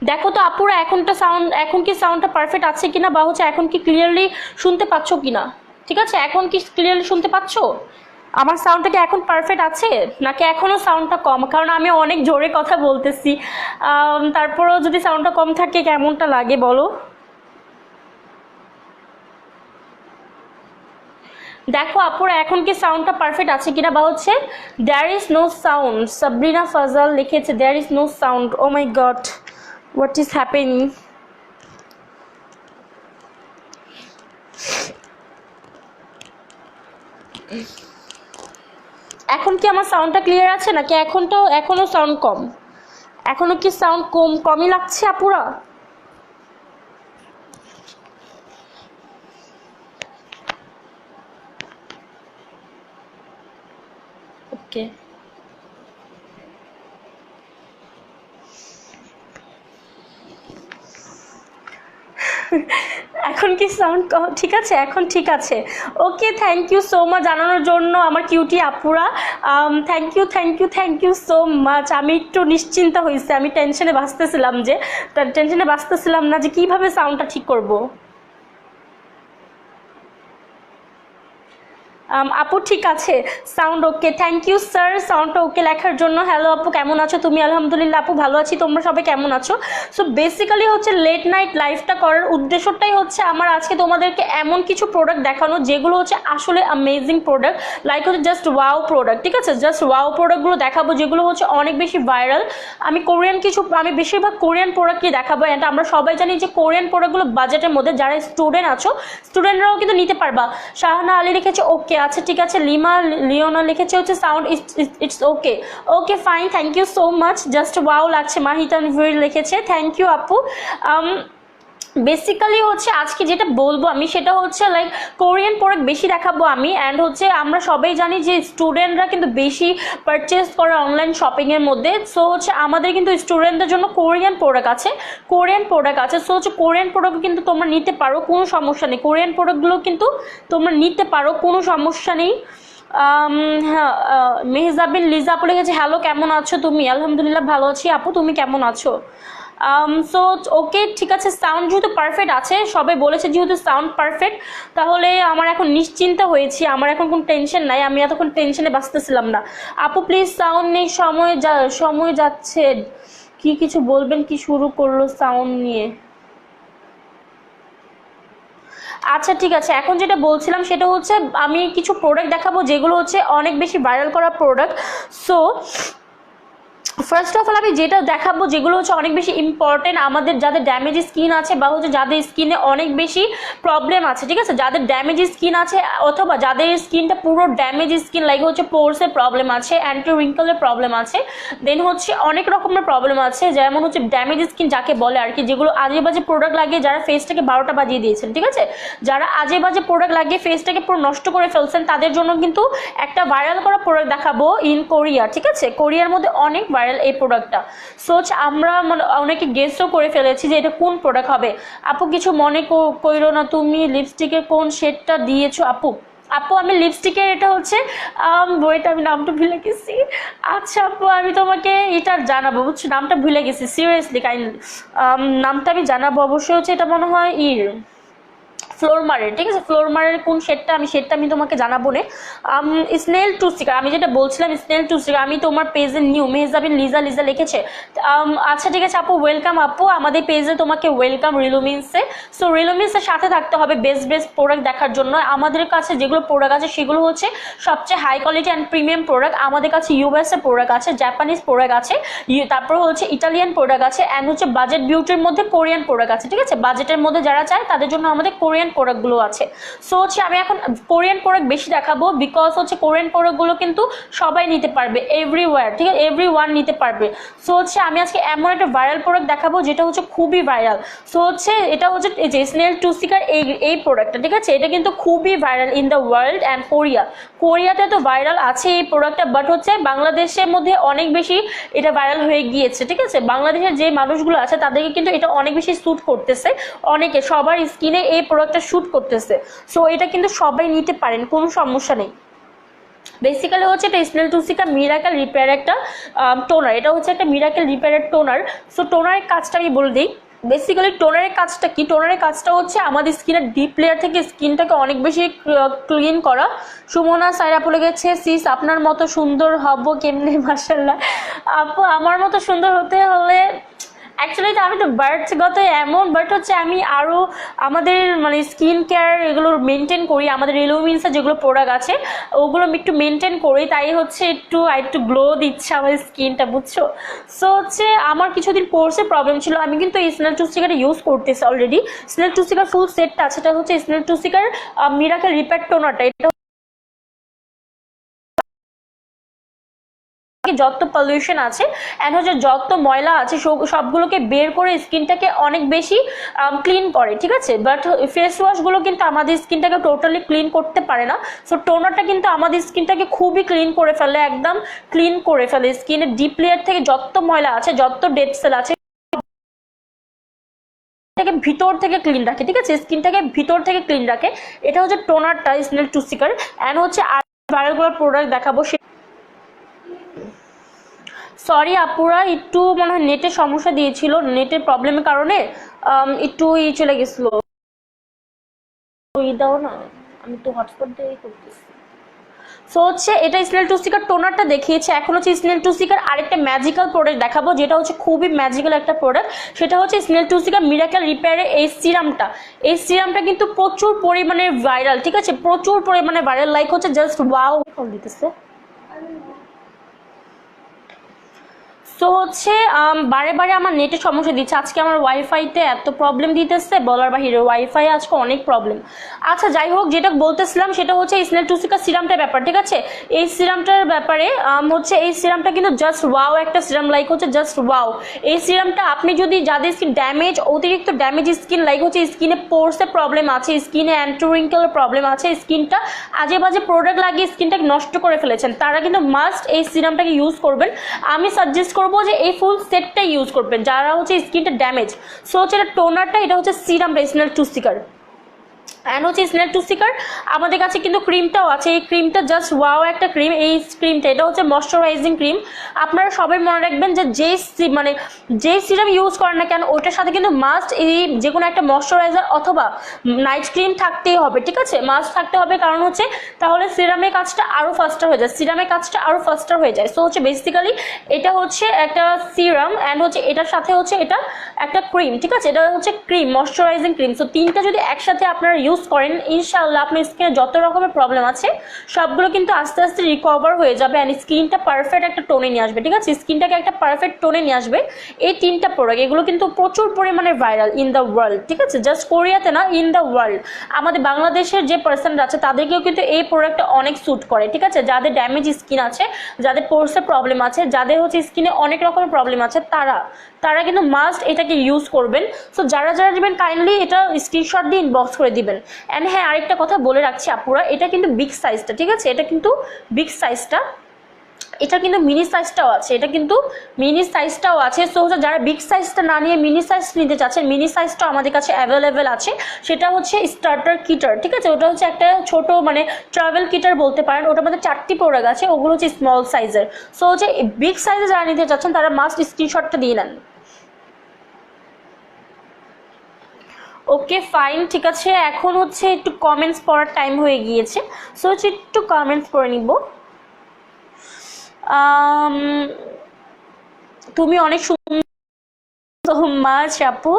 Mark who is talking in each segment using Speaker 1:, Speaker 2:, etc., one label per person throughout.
Speaker 1: দেখো তো আপুরা এখন কি সাউন্ডটা পারফেক্ট আছে কিনা, বা হচ্ছে এখন কি ক্লিয়ারলি শুনতে পাচ্ছ কিনা? ঠিক আছে, এখন কি ক্লিয়ারলি শুনতে পাচ্ছো? আমার সাউন্ডটা কি এখন পারফেক্ট আছে, নাকি এখনো সাউন্ডটা কম? কারণ আমি অনেক জোরে কথা বলতেছি, তারপরেও যদি সাউন্ডটা কম থাকে কেমনটা লাগে বলো। দেখো আপুরা এখন কি সাউন্ডটা পারফেক্ট আছে কিনা, বা হচ্ছে there is no sound. Sabrina Fazal লিখেছে there is no sound. Oh my God, what is happening? এখন কি আমার সাউন্ডটা ক্লিয়ার আছে, নাকি এখনো সাউন্ড কম? এখনো কি সাউন্ড কমই লাগছে আপুরা? ওকে, এখন কি সাউন্ড ঠিক আছে? এখন ঠিক আছে। Okay, thank you so much জানানোর জন্য আমার কিউটি আপুরা। Thank you so much. আমি একটু নিশ্চিন্ত হয়েছি, আমি টেনশনে বাঁচতেছিলাম না যে কিভাবে সাউন্ডটা ঠিক করব। আপু ঠিক আছে, sound okay. Thank you sir সাউন্ডটা ওকে লেখার জন্য। হ্যালো আপু, কেমন আছো তুমি? আলহামদুলিল্লাহ আপু ভালো আছি, তোমরা সবাই কেমন আছো? সো বেসিক্যালি হচ্ছে লেট নাইট লাইভটা করার উদ্দেশ্যটাই হচ্ছে আমার আজকে তোমাদেরকে এমন কিছু প্রোডাক্ট দেখানো যেগুলো হচ্ছে আসলে অ্যামেজিং প্রোডাক্ট, লাইক হচ্ছে জাস্ট ওয়াও প্রোডাক্ট। ঠিক আছে, জাস্ট ওয়াও প্রোডাক্টগুলো দেখাবো যেগুলো হচ্ছে অনেক বেশি ভাইরাল। আমি বেশিরভাগ কোরিয়ান প্রোডাক্টই দেখাবো। অ্যান্ড আমরা সবাই জানি যে কোরিয়ান প্রোডাক্টগুলো বাজেটের মধ্যে, যারা স্টুডেন্ট আছো স্টুডেন্টরাও কিন্তু নিতে পারবা। শাহানা আলী লিখেছে ওকে, আচ্ছা ঠিক আছে। লিওনা লিখেছে হচ্ছে sound it's okay. Okay fine, thank you so much. Just wow লাগছে। মাহিতানভীর লিখেছে থ্যাংক ইউ আপু। বেসিক্যালি হচ্ছে আজকে যেটা বলবো আমি সেটা হচ্ছে লাইক কোরিয়ান প্রোডাক্ট বেশি দেখাবো আমি। অ্যান্ড হচ্ছে আমরা সবাই জানি যে স্টুডেন্টরা কিন্তু বেশি পারচেস করে অনলাইন শপিংয়ের মধ্যে। সো হচ্ছে আমাদের কিন্তু স্টুডেন্টদের জন্য কোরিয়ান প্রোডাক্ট আছে। সো হচ্ছে কোরিয়ান প্রোডাক্ট কিন্তু তোমরা নিতে পারো, কোনো সমস্যা নেই। কোরিয়ান প্রোডাক্টগুলো কিন্তু তোমরা নিতে পারো, কোনো সমস্যা নেই। হ্যাঁ, মেহজাবিন লিজা আপু লিখেছে হ্যালো, কেমন আছো তুমি? আলহামদুলিল্লাহ ভালো আছি আপু, তুমি কেমন আছো? সো ওকে ঠিক আছে, সাউন্ড যেহেতু পারফেক্ট আছে, সবাই বলেছে যেহেতু সাউন্ড পারফেক্ট, তাহলে আমার এখন নিশ্চিন্ত হয়েছি, আমার এখন কোনো টেনশন নাই। আমি এতক্ষণ টেনশনে বাঁচতেছিলাম না। আপু প্লিজ সাউন্ড নেই, সময় যাচ্ছে, কি কিছু বলবেন? কি শুরু করলো সাউন্ড নিয়ে? আচ্ছা ঠিক আছে, এখন যেটা বলছিলাম সেটা হচ্ছে আমি কিছু প্রোডাক্ট দেখাবো যেগুলো হচ্ছে অনেক বেশি ভাইরাল করা product. So first of all আমি যেটা দেখাবো যেগুলো হচ্ছে অনেক বেশি ইম্পর্টেন্ট আমাদের যাদের ড্যামেজ স্কিন আছে, বা হচ্ছে যাদের স্কিনে অনেক বেশি প্রবলেম আছে। ঠিক আছে, যাদের ড্যামেজ স্কিন আছে অথবা যাদের স্কিনটা পুরো ড্যামেজ স্কিন, লাইক হচ্ছে পোর্সের প্রবলেম আছে, অ্যান্টি রিঙ্কলের প্রবলেম আছে, দেন হচ্ছে অনেক রকমের প্রবলেম আছে, যেমন হচ্ছে ড্যামেজ স্কিন যাকে বলে আর কি, যেগুলো আজে বাজে প্রোডাক্ট লাগিয়ে যারা ফেসটাকে 12টা বাজিয়ে দিয়েছেন। ঠিক আছে, যারা আজে বাজে প্রোডাক্ট লাগিয়ে ফেসটাকে পুরো নষ্ট করে ফেলছেন তাদের জন্য কিন্তু একটা ভাইরাল করা প্রোডাক্ট দেখাবো ইন কোরিয়া। ঠিক আছে, কোরিয়ার মধ্যে অনেক ভাইরাল এই প্রোডাক্টটা। সোচ আমরা অনেকে গেসও করে ফেলেছি যে এটা কোন প্রোডাক্ট হবে। আপু কিছু মনে কইরো না, তুমি লিপস্টিকের কোন শেডটা দিয়েছো আপু? আপু আমি লিপস্টিকের এটা হচ্ছে বইটা আমি নামটা ভুলে গেছি। আচ্ছা আপু আমি তোমাকে এটা জানাবো, বুঝছো, নামটা ভুলে গেছি সিরিয়াসলি কাইন্ডলি। নামটা আমি জানাবো অবশ্যই। হচ্ছে এটা মনে হয় ফ্লোর মারের। ঠিক আছে, ফ্লোর মারের কোন শেডটা আমি তোমাকে জানাবো না। স্নেল টু স্টিকার, আমি যেটা বলছিলাম স্নেল টু স্টিকার, আমি তোমার পেজে নিউ মেহজাবিন লিজা লিখেছে। আচ্ছা ঠিক আছে আপু, ওয়েলকাম আপু আমাদের পেজে, তোমাকে ওয়েলকাম রিলুমিন্সে। সো রিলুমিন্সের সাথে থাকতে হবে বেস্ট প্রোডাক্ট দেখার জন্য। আমাদের কাছে যেগুলো প্রোডাক্ট আছে সেগুলো হচ্ছে সবচেয়ে high quality and premium product. আমাদের কাছে ইউএস এর প্রোডাক্ট আছে, জাপানিজ প্রোডাক্ট আছে, তারপর হচ্ছে ইটালিয়ান প্রোডাক্ট আছে, অ্যান্ড হচ্ছে বাজেট বিউটির মধ্যে কোরিয়ান প্রোডাক্ট আছে। ঠিক আছে, বাজেটের মধ্যে যারা চায় তাদের জন্য আমাদের কোরিয়ান প্রোডাক্টগুলো আছে। সো হচ্ছে আমি এখন কোরিয়ান প্রোডাক্ট বেশি দেখাবো, বিকজ হচ্ছে কোরিয়ান প্রোডাক্টগুলো কিন্তু সবাই নিতে পারবে, এভরিওয়্যার। ঠিক আছে, এভরিওয়ান নিতে পারবে। সো হচ্ছে আমি আজকে এমন একটা ভাইরাল প্রোডাক্ট দেখাবো যেটা হচ্ছে খুবই ভাইরাল। সো হচ্ছে এটা হচ্ছে এই যে স্নেল টু স্টিকার এই প্রোডাক্টটা। ঠিক আছে, এটা কিন্তু খুবই viral in the world and কোরিয়াতে তো ভাইরাল আছে এই প্রোডাক্টটা, বাট হচ্ছে বাংলাদেশের মধ্যে অনেক বেশি এটা ভাইরাল হয়ে গিয়েছে। ঠিক আছে, বাংলাদেশের যে মানুষগুলো আছে তাদেরকে কিন্তু এটা অনেক বেশি স্যুট করতেছে, অনেকে সবার স্কিনে এই প্রোডাক্টটা স্যুট করতেছে। সো এটা কিন্তু সবাই নিতে পারেন, কোনো সমস্যা নেই। বেসিক্যালি হচ্ছে এটা স্নেলটুসিকা মিরাকেল রিপেয়ার একটা টোনার, এটা হচ্ছে একটা মিরাকেল রিপেয়ারের টোনার। সো টোনারের কাজটা আমি বলে দিই। বেসিক্যালি টোনারের কাজটা কি, টোনারের কাজটা হচ্ছে আমাদের স্কিনের ডিপ লেয়ার থেকে স্কিনটাকে অনেক বেশি ক্লিন করা। সুমনা সাইরা বলে গেছে সিস আপনার মতো সুন্দর হব কেমনে, মাশাআল্লাহ আপু আমার মতো সুন্দর হতে হলে অ্যাকচুয়ালি আমি তো বার্থগত এমন, বাট হচ্ছে আমি আরও আমাদের মানে স্কিন কেয়ার এগুলো মেনটেন করি, আমাদের রিলুমিন্সের যেগুলো প্রোডাক্ট আছে ওগুলো আমি একটু মেনটেন করি, তাই হচ্ছে একটু গ্লো দিচ্ছে আমার স্কিনটা, বুঝছো। সো হচ্ছে আমার কিছুদিন পোর্সের প্রবলেম ছিল, আমি কিন্তু এই স্নেলটুসিকাটা ইউজ করতেছি অলরেডি। স্নেলটুসিকার ফুল সেটটা আছে, এটা হচ্ছে স্নেলটুসিকার মিরাকেল রিপেয়ার টোনারটা। এটা যত পলিউশন আছে অ্যান্ড হচ্ছে যত ময়লা আছে সবগুলোকে বের করে স্কিনটাকে অনেক বেশি ক্লিন করে, ঠিক আছে। বাট ফেস ওয়াশগুলো কিন্তু আমাদের স্কিনটাকে টোটালি ক্লিন করতে পারে না। সো টোনারটা কিন্তু আমাদের স্কিনটাকে খুবই ক্লিন করে ফেলে, একদম ক্লিন করে ফেলে। স্কিনের ডিপ লেয়ার থেকে যত ময়লা আছে, যত ডেড সেল আছে ভিতর থেকে ক্লিন রাখে, ঠিক আছে, স্কিনটাকে ভিতর থেকে ক্লিন রাখে। এটা হচ্ছে টোনারটা স্নেলটুসিকার। অ্যান্ড হচ্ছে আর ভাইরাল প্রোডাক্ট দেখাবো। সরি আপুরা, একটু মনে হয় নেটের সমস্যা দিয়েছিল, নেটের প্রবলেমের কারণে একটু চলে গেছিলো। দাও না, আমি তো হটস্পট দিয়ে করতেছি। সো হচ্ছে এটা স্নেলটুসিকার টোনারটা দেখিয়েছে। এখন হচ্ছে স্নেলটুসিকার আরেকটা ম্যাজিক্যাল প্রোডাক্ট দেখাবো, যেটা হচ্ছে খুবই ম্যাজিক্যাল একটা প্রোডাক্ট। সেটা হচ্ছে স্নেলটুসিকার মিরাকেল রিপেয়ারের এই সিরামটা। এই সিরামটা কিন্তু প্রচুর পরিমাণে ভাইরাল, ঠিক আছে, প্রচুর পরিমাণে ভাইরাল, লাইক হচ্ছে জাস্ট ওয়াও কল দিতেছে। সো হচ্ছে বারে বারে আমার নেটের সমস্যা দিচ্ছে, আজকে আমার ওয়াইফাইতে এত প্রবলেম দিতেছে বলার বাহিরে, ওয়াইফাই আজকে অনেক প্রবলেম। আচ্ছা যাই হোক, যেটা বলতেছিলাম সেটা হচ্ছে স্নেলটুসিকা সিরামটার ব্যাপার, ঠিক আছে। এই সিরামটার ব্যাপারে হচ্ছে এই সিরামটা কিন্তু জাস্ট ওয়াও একটা সিরাম, লাইক হচ্ছে জাস্ট ওয়াও। এই সিরামটা আপনি যদি যাদের স্কিন ড্যামেজ, অতিরিক্ত ড্যামেজ স্কিন, লাইক হচ্ছে স্কিনে পোর্সে প্রবলেম আছে, স্কিনে অ্যান্টোরিঙ্কেলের প্রবলেম আছে, স্কিনটা আজে বাজে প্রোডাক্ট লাগিয়ে স্কিনটাকে নষ্ট করে ফেলেছেন, তারা কিন্তু মাস্ট এই সিরামটাকে ইউজ করবেন। আমি সাজেস্ট করবো যে এই ফুল সেটটা ইউজ করবেন যারা হচ্ছে স্কিনটা ড্যামেজ। সো হচ্ছে এটা টোনারটা, এটা হচ্ছে সিরামটা স্নেলটুসিকার। অ্যান্ড হচ্ছে স্নেলটুসিকার আমাদের কাছে কিন্তু ক্রিমটাও আছে। এই ক্রিমটা জাস্ট ওয়াও একটা ক্রিম। এই ক্রিমটা এটা হচ্ছে ময়শ্চারাইজিং ক্রিম। আপনারা সবাই মনে রাখবেন যে যেই সিরাম ইউজ করেন না কেন ওইটার সাথে কিন্তু মাস্ট এই যে কোনো একটা ময়শ্চারাইজার অথবা নাইট ক্রিম থাকতেই হবে, ঠিক আছে, মাস্ট থাকতে হবে। কারণ হচ্ছে তাহলে সিরামের কাজটা আরও ফাস্টার হয়ে যায়, সো হচ্ছে বেসিক্যালি এটা হচ্ছে একটা সিরাম অ্যান্ড হচ্ছে এটার সাথে হচ্ছে এটা একটা ক্রিম, ঠিক আছে, এটা হচ্ছে ক্রিম, ময়শ্চারাইজিং ক্রিম। সো তিনটা যদি একসাথে আপনারা ইউজ করেন ইনশাআল্লাহ আপনার স্কিনে যত রকমের প্রবলেম আছে সবগুলো কিন্তু আস্তে আস্তে রিকভার হয়ে যাবে অ্যান্ড স্কিনটা পারফেক্ট একটা টোনে নিয়ে আসবে, ঠিক আছে, স্কিনটাকে একটা পারফেক্ট টোনে নিয়ে আসবে। এই তিনটা প্রোডাক্ট এগুলো কিন্তু প্রচুর পরিমাণে ভাইরাল ইন দ্য ওয়ার্ল্ড, ঠিক আছে, জাস্ট কোরিয়াতে না, ইন দ্য ওয়ার্ল্ড। আমাদের বাংলাদেশের যে পার্সনরা আছে তাদেরকেও কিন্তু এই প্রোডাক্টটা অনেক স্যুট করে, ঠিক আছে, যাদের ড্যামেজ স্কিন আছে, যাদের পোর্সের প্রবলেম আছে, যাদের হচ্ছে স্কিনে অনেক রকমের প্রবলেম আছে, তারা কিন্তু মাস্ট এটাকে ইউজ করবেন। সো যারা নেবেন কাইন্ডলি এটা স্ক্রিনশট দিয়ে ইনবক্স করে দিবেন। অ্যান্ড হ্যাঁ আরেকটা কথা বলে রাখছি আপুরা, এটা কিন্তু বিগ সাইজটা, ঠিক আছে, এটা কিন্তু বিগ সাইজটা, এটা কিন্তু মিনি সাইজটাও আছে। সো যারা বিগ সাইজটা না নিয়ে মিনি সাইজ নিতে চাচ্ছেন, মিনি সাইজটাও আমাদের কাছে অ্যাভেলেবেল আছে। সেটা হচ্ছে স্টার্টার কিটার, ঠিক আছে, ওটা হচ্ছে একটা ছোট মানে ট্রাভেল কিটার বলতে পারেন। ওটার মধ্যে 4টি প্রোডাক্ট আছে, ওগুলো হচ্ছে স্মল সাইজের। সো হচ্ছে বিগ সাইজে যারা নিতে চাচ্ছেন তারা মাস্ট স্ক্রিনশটটা দিয়ে নেন। ওকে ফাইন, ঠিক আছে, এখন হচ্ছে একটু কমেন্টস পড়ার টাইম হয়ে গিয়েছে। সো হচ্ছে একটু কমেন্টস পড়ে নিব। তুমি অনেক সুন্দর মাচ আপু।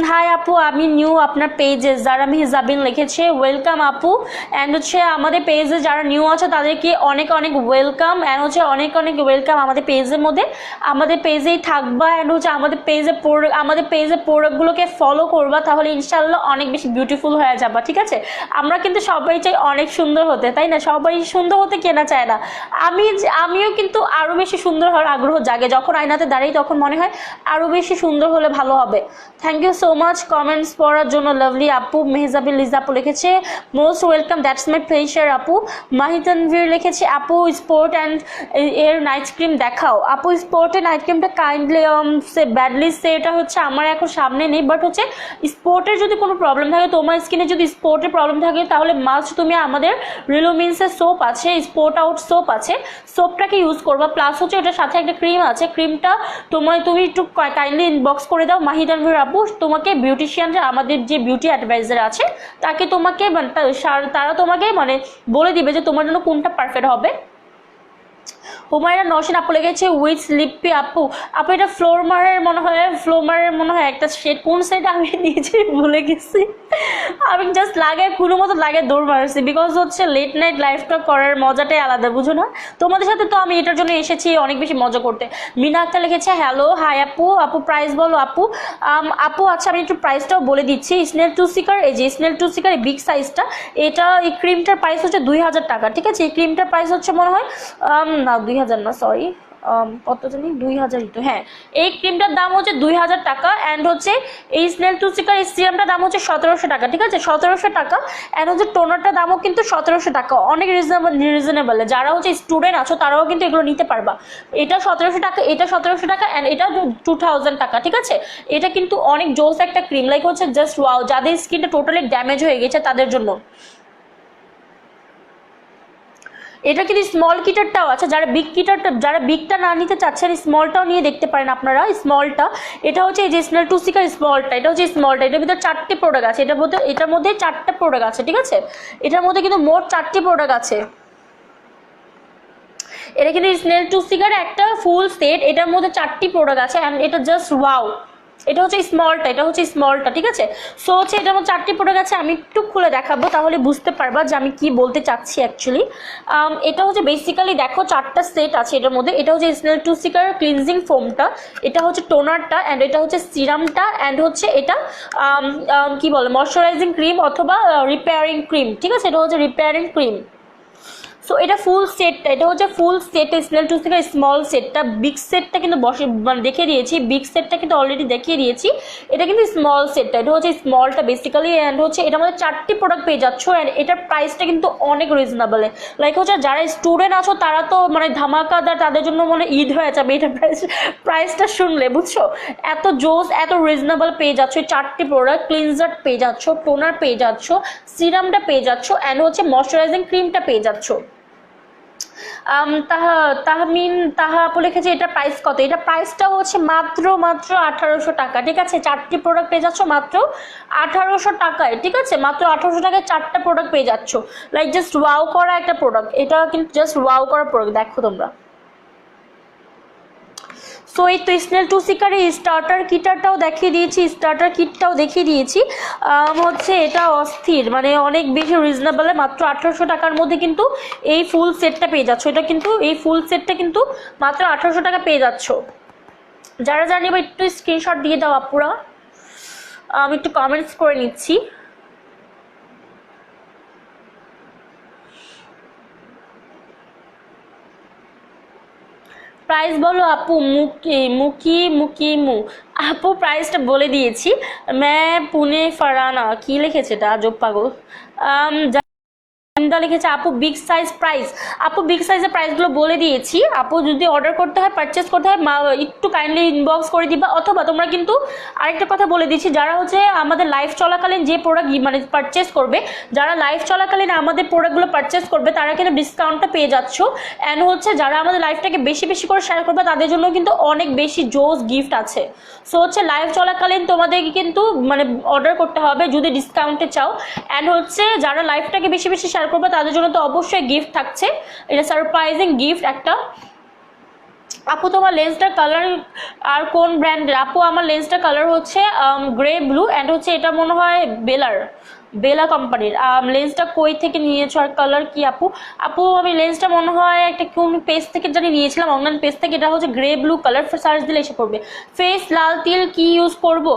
Speaker 1: হাই আপু, আমি নিউ আপনার পেজে, যারা মেহজাবিন লিখেছে ওয়েলকাম আপু। অ্যান্ড হচ্ছে আমাদের পেজে যারা নিউ আছে তাদেরকে অনেক অনেক ওয়েলকাম, অ্যান্ড হচ্ছে অনেক অনেক ওয়েলকাম আমাদের পেজের মধ্যে। আমাদের পেজেই থাকবা অ্যান্ড হচ্ছে আমাদের পেজে প্রোডাক্টগুলোকে ফলো করবা, তাহলে ইনশাল্লাহ অনেক বেশি বিউটিফুল হয়ে যাবা, ঠিক আছে। আমরা কিন্তু সবাই চাই অনেক সুন্দর হতে, তাই না, সবাই সুন্দর হতে কেনা চায় না। আমিও কিন্তু আরও বেশি সুন্দর হওয়ার আগ্রহ জাগে, যখন আয়নাতে দাঁড়াই তখন মনে হয় আরও বেশি সুন্দর হলে ভালো হবে। Thank you so much comments পড়ার জন্য লাভলি আপু। মেহজাবিল লিজা আপু লিখেছে most welcome, that's my pleasure আপু। মাহিতানভীর লিখেছে আপু স্পোর্ট অ্যান্ড এর নাইট ক্রিম দেখাও। আপু স্পোর্টের নাইট ক্রিমটা কাইন্ডলি ব্যাডলি সে এটা হচ্ছে আমার এখন সামনে নেই, বাট হচ্ছে স্পোর্টের যদি কোনো প্রবলেম থাকে, তোমার স্কিনে যদি স্পোর্টের প্রবলেম থাকে তাহলে মাস্ট তুমি আমাদের রিলুমিন্সের সোপ আছে, স্পোর্ট আউট সোপ আছে, সোপটাকে ইউজ করবা। প্লাস হচ্ছে ওটার সাথে একটা ক্রিম আছে, ক্রিমটা তুমি একটু কাইন্ডলি ইনবক্স করে দাও মাহিদানভীর আপু, তোমাকে বিউটিশিয়ান আমাদের যে বিউটি অ্যাডভাইজার আছে তাকে তোমাকে তারা তোমাকে মানে বলে দিবে যে তোমার জন্য কোনটা পারফেক্ট হবে। হুমায়রা নওশিন আপু লেগেছে উইথ স্লিপি আপু। আপু এটা ফ্লোরমারের মনে হয় একটা শেড, কোন শেড আমি নিজে ভুলে গেছি। আমি জাস্ট লাগে কোনো মতো লাগে দৌড় মারছি, বিকজ হচ্ছে লেট নাইট লাইফটা করার মজাটাই আলাদা, বুঝো না? তোমাদের সাথে তো আমি এটার জন্য এসেছি অনেক বেশি মজা করতে। মিনা আক্তার লিখেছে হ্যালো হাই আপু, আপু প্রাইস বলো আপু। আপু আচ্ছা আমি একটু প্রাইসটাও বলে দিচ্ছি। স্নেল টু সিকার, এই যে স্নেল টু সিকার এই বিগ সাইজটা, এটা এই ক্রিমটার প্রাইস হচ্ছে 2000 টাকা, ঠিক আছে? এই ক্রিমটার প্রাইস হচ্ছে মনে হয় না 2000 না, সরি কত জানি 2000ই তো, হ্যাঁ এই ক্রিমটার দাম হচ্ছে 2000 টাকা। অ্যান্ড হচ্ছে এই স্নেল টু সিকার এই সিরামটার দাম হচ্ছে 1700 টাকা, ঠিক আছে? 1700 টাকা। অ্যান্ড হচ্ছে টোনারটার দামও কিন্তু 1700 টাকা, অনেক রিজনেবল। যারা হচ্ছে স্টুডেন্ট আছো তারাও কিন্তু এগুলো নিতে পারবা। এটা 1700 টাকা, এটা 1700 টাকা, অ্যান্ড এটা 2000 টাকা, ঠিক আছে? এটা কিন্তু অনেক জোস একটা ক্রিম, লাইক হচ্ছে জাস্ট ওয়াও, যাদের স্কিনটা টোটালি ড্যামেজ হয়ে গেছে তাদের জন্য। এটা কিন্তু স্মল কিটারটাও আছে, যারা বিগটা না নিতে চাচ্ছেন স্মলটাও নিয়ে দেখতে পারেন আপনারা। স্মলটা এটা হচ্ছে এই যে স্নেল টু সিকার স্মলটা, এটা হচ্ছে স্মলটা, এটার ভিতরে 4টি প্রোডাক্ট আছে, এটার মধ্যে 4টা প্রোডাক্ট আছে, ঠিক আছে? এটার মধ্যে কিন্তু মোট 4টি প্রোডাক্ট আছে। এটা কিন্তু স্নেল টু সিকার একটা ফুল সেট, এটার মধ্যে 4টি প্রোডাক্ট আছে। অ্যান্ড এটা জাস্ট ওয়াও, এটা হচ্ছে স্মলটা, ঠিক আছে? সো হচ্ছে এটার মধ্যে 4টি প্রোডাক্ট আছে, আমি একটু খুলে দেখাবো তাহলে বুঝতে পারবা যে আমি কি বলতে চাচ্ছি অ্যাকচুয়ালি। এটা হচ্ছে বেসিক্যালি দেখো 4টা সেট আছে এটার মধ্যে। এটা হচ্ছে স্নেল টু সিকার ক্লিনজিং ফোমটা, এটা হচ্ছে টোনারটা, অ্যান্ড এটা হচ্ছে সিরামটা, অ্যান্ড হচ্ছে এটা কি বলে ময়শ্চারাইজিং ক্রিম অথবা রিপেয়ারিং ক্রিম, ঠিক আছে? এটা হচ্ছে রিপেয়ারিং ক্রিম। সো এটা ফুল সেটটা, এটা হচ্ছে ফুল সেট স্নেল টু সিকার স্মল সেটটা। বিগ সেটটা কিন্তু মানে দেখিয়ে দিয়েছি, বিগ সেটটা কিন্তু অলরেডি দেখিয়ে দিয়েছি। এটা কিন্তু স্মল সেটটা, এটা হচ্ছে স্মলটা বেসিক্যালি। অ্যান্ড হচ্ছে এটার মধ্যে 4টি প্রোডাক্ট পেয়ে যাচ্ছ, অ্যান্ড এটার প্রাইসটা কিন্তু অনেক রিজনেবল। লাইক হচ্ছে যারা স্টুডেন্ট আছো তারা তো মানে ধামাকাদার, তাদের জন্য মানে ঈদ হয়ে যাবে এটার প্রাইসটা শুনলে, বুঝছো? এত জোস, এত রিজনেবল পেয়ে যাচ্ছ। 4টি প্রোডাক্ট, ক্লিনজার পেয়ে যাচ্ছ, টোনার পেয়ে যাচ্ছ, সিরামটা পেয়ে যাচ্ছ, অ্যান্ড হচ্ছে ময়শ্চারাইজিং ক্রিমটা পেয়ে যাচ্ছ। তাহা আপু লিখেছে এটা প্রাইস কত? এটা প্রাইসটা হচ্ছে মাত্র 1800 টাকা, ঠিক আছে? 4টি প্রোডাক্ট পেয়ে যাচ্ছ মাত্র 1800 টাকায়, ঠিক আছে? মাত্র 1800 টাকায় 4টা প্রোডাক্ট পেয়ে যাচ্ছ। লাইক জাস্ট ওয়াও করা একটা প্রোডাক্ট, এটা কিন্তু জাস্ট ওয়াও করা প্রোডাক্ট, দেখো তোমরা। সো এই তো স্নেল টু সিকারের স্টার্টার কিটটাও দেখিয়ে দিয়েছি, হচ্ছে এটা অস্থির, মানে অনেক বেশি রিজনেবল, মাত্র 1800 টাকার মধ্যে কিন্তু এই ফুল সেটটা পেয়ে যাচ্ছ। এটা কিন্তু এই ফুল সেটটা কিন্তু মাত্র 1800 টাকা পেয়ে যাচ্ছ। যারা জানিয়ে একটু স্ক্রিনশট দিয়ে দাও আপুরা, আমি একটু কমেন্টস করে নিচ্ছি। প্রাইস বলো আপু। মুকিমু আপু প্রাইসটা বলে দিয়েছি। পুনে ফারানা কি লিখেছে এটা আজব পাগল। লিখেছে আপু বিগ সাইজ প্রাইস। আপু বিগ সাইজের প্রাইসগুলো বলে দিয়েছি। আপু যদি অর্ডার করতে হয়, পারচেস করতে হয়, একটু কাইন্ডলি ইনবক্স করে দিবা। অথবা তোমরা কিন্তু আরেকটা কথা বলে দিচ্ছি, যারা হচ্ছে আমাদের লাইভ চলাকালীন যে প্রোডাক্ট মানে পারচেস করবে, যারা লাইভ চলাকালীন আমাদের প্রোডাক্টগুলো পারচেস করবে তারা কিন্তু ডিসকাউন্টটা পেয়ে যাচ্ছ। অ্যান্ড হচ্ছে যারা আমাদের লাইভটাকে বেশি বেশি করে শেয়ার করবে তাদের জন্য কিন্তু অনেক বেশি জোস গিফট আছে। সো হচ্ছে লাইভ চলাকালীন তোমাদেরকে কিন্তু মানে অর্ডার করতে হবে যদি ডিসকাউন্টে চাও। অ্যান্ড হচ্ছে যারা লাইভটাকে বেশি বেশি শেয়ার করবে তাদের জন্য তো অবশ্যই গিফট থাকছে, এটা সারপ্রাইজিং গিফট একটা। আপু তোমার লেন্সটার কালার আর কোন ব্র্যান্ডের? আপু আমার লেন্সটার কালার হচ্ছে গ্রে ব্লু, অ্যান্ড হচ্ছে এটা মনে হয় বেলা কোম্পানির। লেন্সটা কই থেকে নিয়েছো আর কালার কি আপু? আপু আমি লেন্সটা মনে হয় একটা কোন পেজ থেকে জানি নিয়েছিলাম, অনলাইন পেজ থেকে। এটা হচ্ছে গ্রে ব্লু কালার, সার্চ দিলে এসে পড়বে। ফেস লাল তিল কি ইউজ করবো?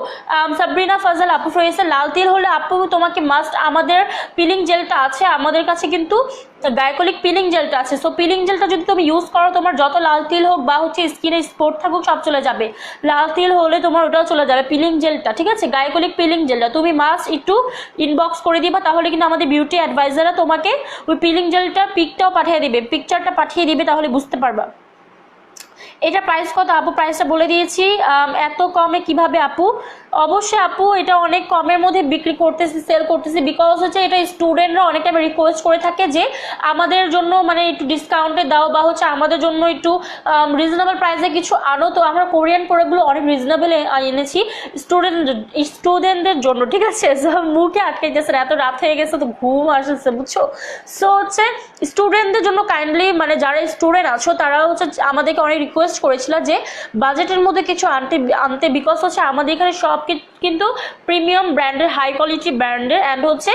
Speaker 1: সাবরিনা ফাজাল আপু ফেসে লাল তিল হলে আপু তোমাকে মাস্ট আমাদের পিলিং জেলটা আছে আমাদের কাছে, কিন্তু গাইকোলিক পিলিং জেলটা আছে। সো পিলিং জেলটা যদি তুমি ইউজ করো, তোমার যত লাল তিল হোক বা হচ্ছে স্কিনে স্পট থাকুক সব চলে যাবে। লাল তিল হলে তোমার ওটাও চলে যাবে, পিলিং জেলটা, ঠিক আছে? গাইকোলিক পিলিং জেলটা তুমি মাস্ট একটু ইনবক্স করে দিবা, তাহলে কিন্তু আমাদের বিউটি অ্যাডভাইজাররা তোমাকে ওই পিলিং জেলটার পিকটাও পাঠিয়ে দিবে, পিকচারটা পাঠিয়ে দিবে, তাহলে বুঝতে পারবা। এটা প্রাইস কত আপু? প্রাইসটা বলে দিয়েছি। এত কমে কিভাবে আপু? অবশ্যই আপু, এটা অনেক কমের মধ্যে বিক্রি করতেছি, সেল করতেছি, বিকজ হচ্ছে এটা স্টুডেন্টরা অনেক টাইম রিকোয়েস্ট করে থাকে যে আমাদের জন্য মানে একটু ডিসকাউন্টে দাও, বা হচ্ছে আমাদের জন্য একটু রিজনেবল প্রাইসে কিছু আনো। তো আমরা কোরিয়ান প্রোডাক্টগুলো অনেক রিজনেবল এনেছি স্টুডেন্টদের জন্য, ঠিক আছে? মুখে আটকাইতেছে, এত রাত হয়ে গেছে তো ঘুম আসছে, বুঝছো? সো হচ্ছে স্টুডেন্টদের জন্য কাইন্ডলি, মানে যারা স্টুডেন্ট আছো তারা হচ্ছে আমাদেরকে অনেক রিকোয়েস্ট করেছিল যে বাজেটের মধ্যে কিছু আনতে, বিকজ হচ্ছে আমাদের এখানে সব কিন্তু প্রিমিয়াম ব্র্যান্ডের, হাই কোয়ালিটি ব্র্যান্ডের, অ্যান্ড হচ্ছে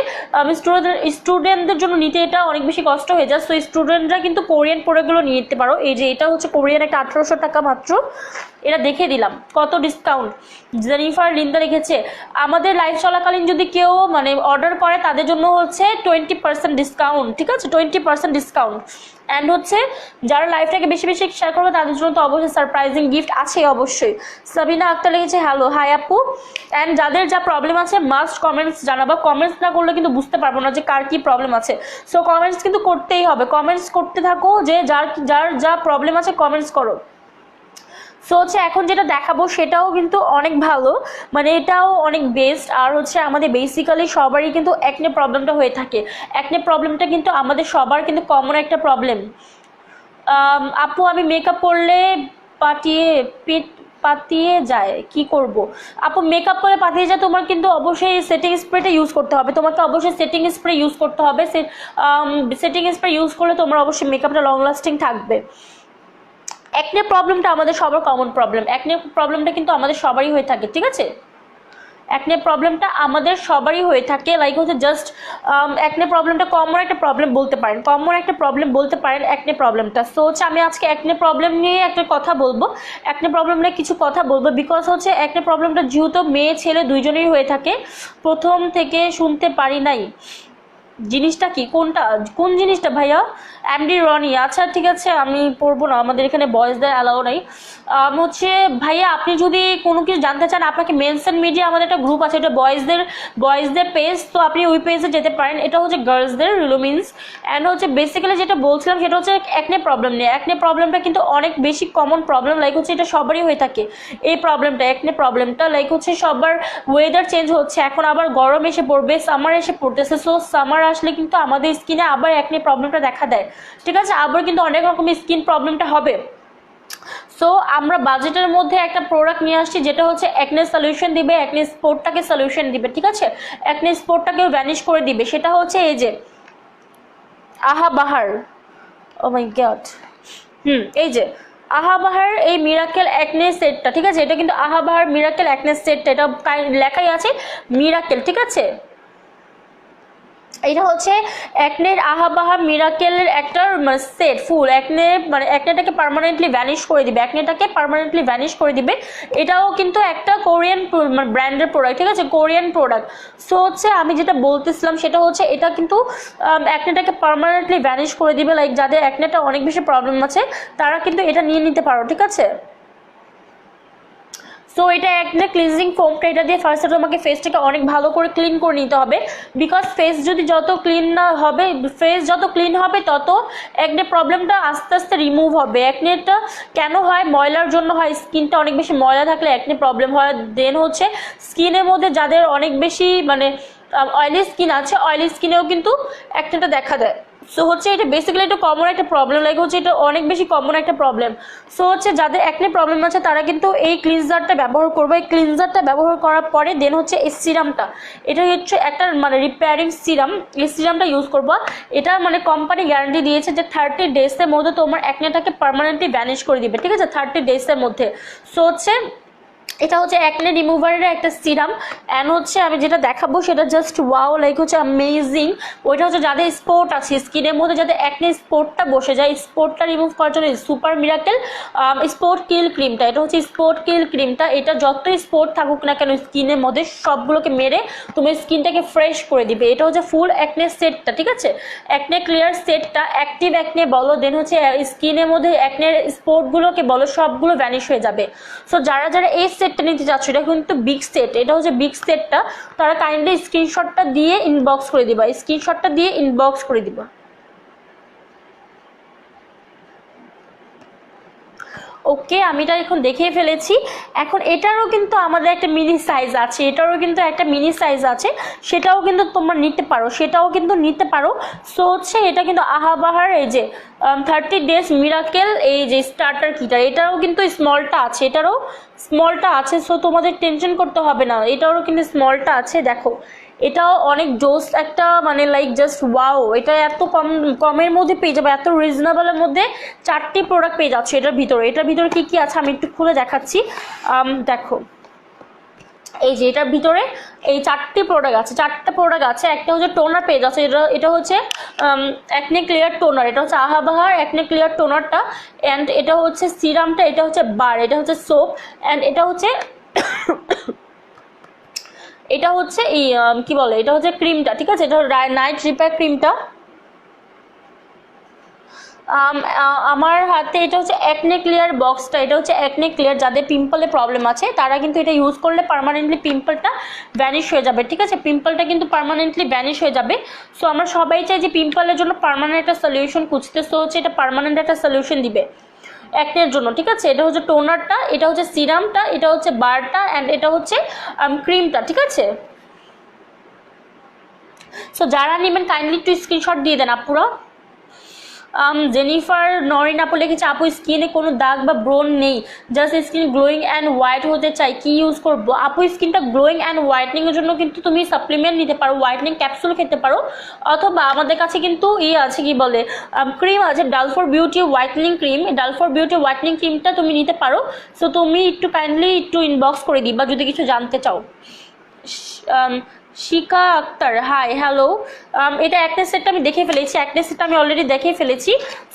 Speaker 1: স্টুডেন্টদের জন্য নিতে এটা অনেক বেশি কষ্ট হয়ে যায়। সো স্টুডেন্টরা কিন্তু কোরিয়ান প্রোডাক্টগুলো নিয়ে নিতে পারো। এই যে এটা হচ্ছে কোরিয়ান একটা 1800 টাকা মাত্র, এটা দেখে দিলাম কত ডিসকাউন্ট। জেনিফার লিন্দা লিখেছে আমাদের লাইভ চলাকালীন যদি কেউ মানে অর্ডার করে তাদের জন্য হচ্ছে 20% ডিসকাউন্ট, ঠিক আছে? 20% ডিসকাউন্ট। অ্যান্ড হচ্ছে যারা লাইভটাকে বেশি বেশি শেয়ার করবে তাদের জন্য তো অবশ্যই সারপ্রাইজিং গিফট আছে অবশ্যই। সাবিনা আক্তার লিখেছে হ্যালো, হাই আপু। অ্যান্ড যাদের যা প্রবলেম আছে মাস্ট কমেন্টস জানাবো, কমেন্টস না করলে কিন্তু বুঝতে পারবো না যে কার কি প্রবলেম আছে। সো কমেন্টস কিন্তু করতেই হবে, কমেন্টস করতে থাকো, যে যার যা প্রবলেম আছে কমেন্টস করো। সো হচ্ছে এখন যেটা দেখাবো সেটাও কিন্তু অনেক ভালো, মানে এটাও অনেক বেস্ট। আর হচ্ছে আমাদের বেসিক্যালি সবারই কিন্তু একনে প্রবলেমটা হয়ে থাকে। একনে প্রবলেমটা কিন্তু আমাদের সবার কিন্তু কমন একটা প্রবলেম। আপু আমি মেকআপ করলে পাতিয়ে যায়, কি করব? আপু মেকআপ করে পাতিয়ে যায়, তোমার কিন্তু অবশ্যই সেটিং স্প্রেটা ইউজ করতে হবে, তোমাকে অবশ্যই সেটিং স্প্রে ইউজ করতে হবে। সেটিং স্প্রে ইউজ করলে তোমার অবশ্যই মেকআপটা লং লাস্টিং থাকবে। একনে প্রবলেমটা আমাদের সবার কমন প্রবলেম, একনে প্রবলেমটা কিন্তু আমাদের সবারই হয়ে থাকে, ঠিক আছে? একনে প্রবলেমটা আমাদের সবারই হয়ে থাকে, লাইক হচ্ছে জাস্ট একনে প্রবলেমটা কমন একটা প্রবলেম বলতে পারেন, একনে প্রবলেমটা। সো হচ্ছে আমি আজকে একনে প্রবলেম নিয়ে একটা কথা বলবো, একনে প্রবলেম নিয়ে কিছু কথা বলবো, বিকজ হচ্ছে একনে প্রবলেমটা যেহেতু মেয়ে ছেলে দুইজনেরই হয়ে থাকে। প্রথম থেকে শুনতে পারি নাই জিনিসটা কি, কোন জিনিসটা ভাইয়া? এমডি রনি, আচ্ছা ঠিক আছে আমি পড়বো না, আমাদের এখানে বয়েজদের অ্যালাউ নাই। হচ্ছে ভাইয়া আপনি যদি কোনো কিছু জানতে চান, আপনাকে মেনশন মিডিয়া আমাদের একটা গ্রুপ আছে, এটা বয়েজদের পেজ, তো আপনি ওই পেজে যেতে পারেন। এটা হচ্ছে গার্লসদের রিলুমিন্স। অ্যান্ড হচ্ছে বেসিক্যালি যেটা বলছিলাম সেটা হচ্ছে একনে প্রবলেম নিয়ে। একনে প্রবলেমটা কিন্তু অনেক বেশি কমন প্রবলেম, লাইক হচ্ছে এটা সবারই হয়ে থাকে এই প্রবলেমটা, একনে প্রবলেমটা। লাইক হচ্ছে সবার ওয়েদার চেঞ্জ হচ্ছে, এখন আবার গরম এসে পড়বে, সামার এসে পড়তেছে। সো সামার আসলে কিন্তু আমাদের স্কিনে আবার একনে প্রবলেমটা দেখা দেয়, ঠিক আছে? আবার কিন্তু অনেক রকমের স্কিন প্রবলেমটা হবে। সো আমরা বাজেটের মধ্যে একটা প্রোডাক্ট নিয়ে আসছি যেটা হচ্ছে একনে সলিউশন দিবে, একনে স্পটটাকে সলিউশন দিবে, ঠিক আছে? একনে স্পটটাকেও ভ্যানিশ করে দিবে। সেটা হচ্ছে এই যে আহা বাহার, ও মাই গড, এই যে আহা বাহার এই মিরাকেল একনে সেটটা, ঠিক আছে? এটা কিন্তু আহা বাহার মিরাকেল একনে সেটটা, এটা লেখাই আছে মিরাকেল, ঠিক আছে? এটা হচ্ছে একনের আহাবাহা মিরাকেলের একটা সেট, ফুল একনে, মানে একনেটাকে পার্মানেন্টলি ভ্যানিশ করে দিবে, এটাও কিন্তু একটা কোরিয়ান ব্র্যান্ডের প্রোডাক্ট, ঠিক আছে? Korean product. সো হচ্ছে আমি যেটা বলতেছিলাম সেটা হচ্ছে এটা কিন্তু একনেটাকে পার্মানেন্টলি ভ্যানিশ করে দিবে, লাইক যাদের একনেটা অনেক বেশি প্রবলেম আছে তারা কিন্তু এটা নিয়ে নিতে পারো, ঠিক আছে? সো এটা একটা ক্লিনজিং ফোমটা, এটা দিয়ে ফার্স্টে তোমাকে ফেসটাকে অনেক ভালো করে ক্লিন করে নিতে হবে, বিকজ ফেস যত ক্লিন হবে তত একনে প্রবলেমটা আস্তে আস্তে রিমুভ হবে। একনেটা কেন হয়? ময়লার জন্য হয়, স্কিনটা অনেক বেশি ময়লা থাকলে একনে প্রবলেম হয়। দেন হচ্ছে স্কিনের মধ্যে যাদের অনেক বেশি মানে অয়েলি স্কিন আছে, অয়েলি স্কিনেও কিন্তু একনেটা দেখা দেয়। সো হচ্ছে এটা বেসিক্যালি একটা কমন একটা প্রবলেম, লাইক হচ্ছে এটা অনেক বেশি কমন একটা প্রবলেম। সো হচ্ছে যাদের একনে প্রবলেম আছে তারা কিন্তু এই ক্লিনজারটা ব্যবহার করবে। এই ক্লিনজারটা ব্যবহার করার পরে দেন হচ্ছে এই সিরামটা, এটা হচ্ছে একটা মানে রিপেয়ারিং সিরাম, এই সিরামটা ইউজ করবো। এটা মানে কোম্পানি গ্যারান্টি দিয়েছে যে 30 ডেজের মধ্যে তোমার একনেটাকে পার্মানেন্টলি ভ্যানিশ করে দিবে, ঠিক আছে? 30 ডেজের মধ্যে। সো হচ্ছে এটা হচ্ছে অ্যাকনে রিমুভারের একটা সিরাম, অ্যান্ড হচ্ছে আমি যেটা দেখাবো সেটা জাস্ট ওয়াও, লাইক হচ্ছে অ্যামেজিং। ওইটা হচ্ছে যাদের স্পট আছে স্কিনের মধ্যে, যাদের অ্যাকনে স্পটটা বসে যায়, স্পটটা রিমুভ করার জন্য সুপার মিরাকেল স্পট কিল ক্রিমটা, এটা হচ্ছে স্পট কিল ক্রিমটা। এটা যতই স্পট থাকুক না কেন স্কিনের মধ্যে সবগুলোকে মেরে তোমার স্কিনটাকে ফ্রেশ করে দিবে। এটা হচ্ছে ফুল অ্যাকনে সেটটা, ঠিক আছে, অ্যাকনে ক্লিয়ার সেটটা। অ্যাক্টিভ অ্যাকনে বলো, দেন হচ্ছে স্কিনের মধ্যে অ্যাকনের স্পটগুলোকে বলো, সবগুলো ভ্যানিশ হয়ে যাবে। সো যারা যারা এই সেটটা নিতে চাচ্ছ, এটা কিন্তু বিগ সেট, এটা হচ্ছে বিগ সেটটা, তারা কাইন্ডলি স্ক্রিনশটটা দিয়ে ইনবক্স করে দিবা, স্ক্রিনশটটা দিয়ে ইনবক্স করে দিবা। ওকে, আমি এটা এখন দেখেই ফেলেছি। এখন এটারও কিন্তু আমাদের একটা মিনি সাইজ আছে, এটারও কিন্তু একটা মিনি সাইজ আছে, সেটাও কিন্তু তোমরা নিতে পারো, সেটাও কিন্তু নিতে পারো। সো হচ্ছে এটা কিন্তু আহাবাহার এই যে 30 ডেজ মিরাকেল এই যে স্টার্টার কিটার, এটারও কিন্তু স্মলটা আছে, এটারও স্মলটা আছে। সো তোমাদের টেনশন করতে হবে না, এটারও কিন্তু স্মলটা আছে। দেখো এটাও অনেক জোস একটা, মানে লাইক জাস্ট ওয়াও, এটা এত কমের মধ্যে পেয়ে যাবে, এত রিজনেবলের মধ্যে 4টি প্রোডাক্ট পেয়ে যাচ্ছে এটার ভিতরে। এটার ভিতরে কি কি আছে আমি একটু খুলে দেখাচ্ছি। দেখো এই যে এটার ভিতরে এই 4টি প্রোডাক্ট আছে, 4টা প্রোডাক্ট আছে। একটা হচ্ছে টোনার পেজ আছে, এটা হচ্ছে অ্যাকনে ক্লিয়ার টোনার, এটা হচ্ছে আহাবাহার অ্যাকনে ক্লিয়ার টোনারটা, অ্যান্ড এটা হচ্ছে সিরামটা, এটা হচ্ছে বার, এটা হচ্ছে সোপ, অ্যান্ড এটা হচ্ছে এটা হচ্ছে এই কি বলে, এটা হচ্ছে ক্রিমটা, ঠিক আছে, এটা নাইট রিপেয়ার ক্রিমটা। আমার হাতে এটা হচ্ছে অ্যাকনে ক্লিয়ার বক্সটা, এটা হচ্ছে অ্যাকনে ক্লিয়ার, যাদের পিম্পলে প্রবলেম আছে তারা কিন্তু এটা ইউজ করলে পার্মানেন্টলি পিম্পলটা ভ্যানিশ হয়ে যাবে, ঠিক আছে, পিম্পলটা কিন্তু পার্মানেন্টলি ভ্যানিশ হয়ে যাবে। সো আমরা সবাই চাই যে পিম্পলের জন্য পার্মানেন্ট একটা সলিউশন খুঁজতে, সো হচ্ছে এটা পার্মানেন্ট একটা সলিউশন দিবে অ্যাকনের জন্য, ঠিক আছে। এটা হচ্ছে টোনারটা, এটা হচ্ছে সিরামটা, এটা হচ্ছে বারটা, অ্যান্ড এটা হচ্ছে ক্রিমটা, ঠিক আছে। সো যারা নেবেন কাইন্ডলি একটু স্ক্রিনশট দিয়ে দেন আপুরা। জেনিফার নরিন আপু লিখেছে, আপু স্কিনে কোনো দাগ বা ব্রণ নেই, just skin glowing and white হতে চাই, কি ইউজ করবো? আপু স্কিনটা গ্লোয়িং অ্যান্ড হোয়াইটনিংয়ের জন্য কিন্তু তুমি সাপ্লিমেন্ট নিতে পারো, হোয়াইটনিং ক্যাপসুল খেতে পারো, অথবা আমাদের কাছে কিন্তু আছে কি বলে ক্রিম আছে, ডাল ফর বিউটি হোয়াইটনিং ক্রিম, ডাল ফর বিউটি হোয়াইটনিং ক্রিমটা তুমি নিতে পারো। সো তুমি একটু কাইন্ডলি একটু ইনবক্স করে দিবা যদি কিছু জানতে চাও। শিখা আক্তার, হাই হ্যালো। এটা অ্যাকনে সেটটা আমি দেখে ফেলেছি, অ্যাকনে সেটটা আমি অলরেডি দেখে ফেলেছি।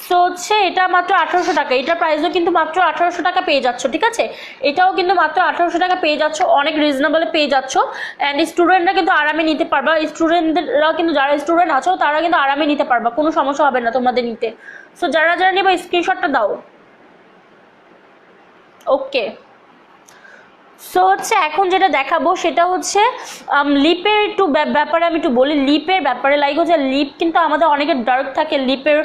Speaker 1: সো হচ্ছে এটা মাত্র 1800 টাকা, এটার প্রাইসও কিন্তু মাত্র 1800 টাকা পেয়ে যাচ্ছ, ঠিক আছে, এটাও কিন্তু মাত্র 1800 টাকা পেয়ে যাচ্ছ, অনেক রিজনেবলে পেয়ে যাচ্ছ। অ্যান্ড স্টুডেন্টরা কিন্তু আরামে নিতে পারবা, স্টুডেন্টরা কিন্তু যারা স্টুডেন্ট আছো তারা কিন্তু আরামে নিতে পারবা, কোনো সমস্যা হবে না তোমাদের নিতে। সো যারা যারা নেবে স্ক্রিনশটটা দাও। ওকে, সো হচ্ছে এখন যেটা দেখাবো সেটা হচ্ছে লিপের একটু ব্যাপারে আমি একটু বলি, লিপের ব্যাপারে। লাইক হচ্ছে লিপ কিন্তু আমাদের অনেকের ডার্ক থাকে, লিপের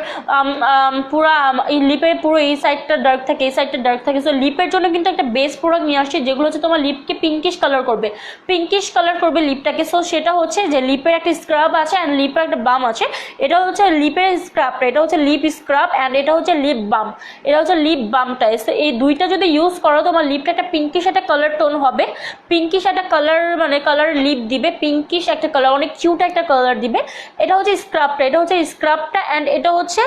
Speaker 1: পুরা এই লিপের পুরো এই সাইডটা ডার্ক থাকে, এই সাইডটা ডার্ক থাকে। সো লিপের জন্য কিন্তু একটা বেস্ট প্রোডাক্ট নিয়ে আসছে, যেগুলো হচ্ছে তোমার লিপকে পিঙ্কিশ কালার করবে, পিঙ্কিশ কালার করবে লিপটাকে। সো সেটা হচ্ছে যে লিপের একটা স্ক্রাব আছে অ্যান্ড লিপের একটা বাম আছে। এটা হচ্ছে লিপের স্ক্রাবটা, এটা হচ্ছে লিপ স্ক্রাব, অ্যান্ড এটা হচ্ছে লিপ বাম, এটা হচ্ছে লিপ বামটা। সো এই দুইটা যদি ইউজ করো তোমার লিপটা একটা পিঙ্কিশ একটা কালার টোন হবে, পিঙ্কিশ একটা কালার, মানে কালার লিপ দিবে, পিঙ্কিশ একটা কালার, অনেক কিউট একটা কালার দিবে। এটা হচ্ছে স্ক্রাবটা, এটা হচ্ছে স্ক্রাবটা, অ্যান্ড এটা হচ্ছে